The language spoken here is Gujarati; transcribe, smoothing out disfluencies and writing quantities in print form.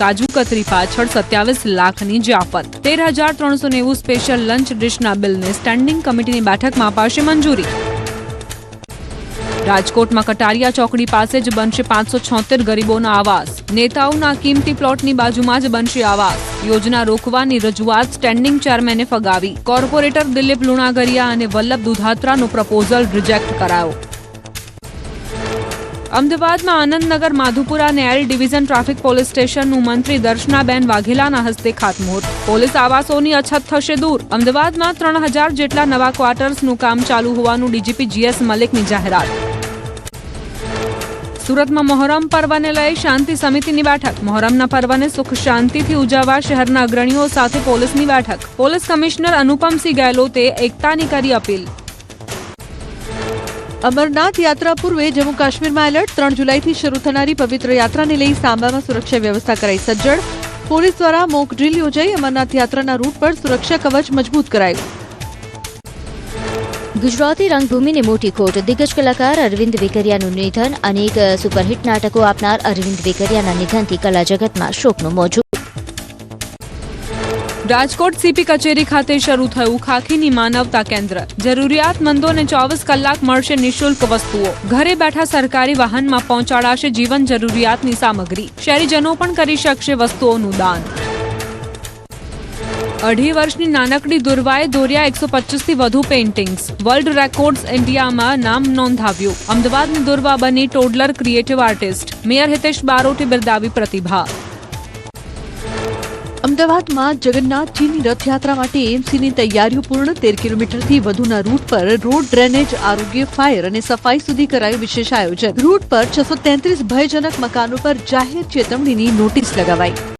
કાજુ કતરી પાછળ 27 લાખની જાફત. 13,390 સ્પેશિયલ લંચ ડિશના બિલને સ્ટેન્ડિંગ કમિટીની બેઠકમાં અપાશે મંજૂરી. રાજકોટમાં કટારિયા ચોકડી પાસે જ બનશે 576 ગરીબોના આવાસ. નેતાઓના કિંમતી પ્લોટની બાજુમાં જ બનશે આવાસ. યોજના રોકવાની રજૂઆત સ્ટેન્ડિંગ ચેરમેને ફગાવી. કોર્પોરેટર દિલીપ લુણાગરિયા અને વલ્લભ દુધાત્રાનો પ્રપોઝલ રિજેક્ટ કરાયો. અમદાવાદમાં આનંદનગર માધુપુરા અને એલ ડિવિઝન ટ્રાફિક પોલીસ સ્ટેશનનું મંત્રી દર્શનાબેન વાઘેલાના હસ્તે ખાતમુહૂર્ત. પોલીસ આવાસોની અછત થશે દૂર. અમદાવાદમાં 3000 જેટલા નવા ક્વાર્ટર્સનું કામ ચાલુ હોવાનું ડીજીપી જીએસ મલિકની જાહેરાત. સુરતમાં મોહરમ પર્વને લઈ શાંતિ સમિતિની બેઠક. મોહરમના પર્વને સુખ શાંતિથી ઉજવવા શહેરના અગ્રણીઓ સાથે પોલીસની બેઠક. પોલીસ કમિશનર અનુપમસિંહ ગેહલોતે એકતાની કરી અપીલ. અમરનાથ યાત્રા પૂર્વે જમ્મુ કાશ્મીરમાં એલર્ટ. 3 જુલાઈથી શરૂ થનારી પવિત્ર યાત્રાને લઈ સાંબામાં સુરક્ષા વ્યવસ્થા કરાઈ સજ્જડ. પોલીસ દ્વારા મોક ડ્રીલ યોજાઈ. અમરનાથ યાત્રાના રૂટ પર સુરક્ષા કવચ મજબૂત કરાયું. ગુજરાતી રંગભૂમિને મોટી ખોટ. દિગ્ગજ કલાકાર અરવિંદ વેકરિયાનું નિધન. અનેક સુપરહિટ નાટકો આપનાર અરવિંદ વેકરિયાના નિધનથી કલા જગતમાં શોકનું મોજું. રાજકોટ સીપી કચેરી ખાતે શરૂ થયું ખાખીની માનવતા કેન્દ્ર. જરૂરિયાતમંદોને 24 કલાક મળશે નિઃશુલ્ક વસ્તુઓ. ઘરે બેઠા સરકારી વાહનમાં પહોંચાડાશે જીવન જરૂરિયાતની સામગ્રી. શહેરીજનો પણ કરી શકશે વસ્તુઓનું દાન. 2.5 વર્ષની નાનકડી દુર્વાએ દોર્યા 125થી વધુ પેઇન્ટિંગ્સ. વર્લ્ડ રેકોર્ડ્સ ઇન્ડિયામાં નામ નોંધાવ્યું. અમદાવાદની દુર્વા બની ટોડલર ક્રિએટિવ આર્ટિસ્ટ. મેયર હિતેશ બારોટે બિરદાવી પ્રતિભા. અમદાવાદમાં જગન્નાથજીની રથયાત્રા માટે એએમસીની તૈયારીઓ પૂર્ણ. 13 કિલોમીટરથી વધુના રૂટ પર રોડ, ડ્રેનેજ, આરોગ્ય, ફાયર અને સફાઈ સુધી કરાયું વિશેષ આયોજન. રૂટ પર 633 ભયજનક મકાનો પર જાહેર ચેતવણીની નોટિસ લગાવાઈ.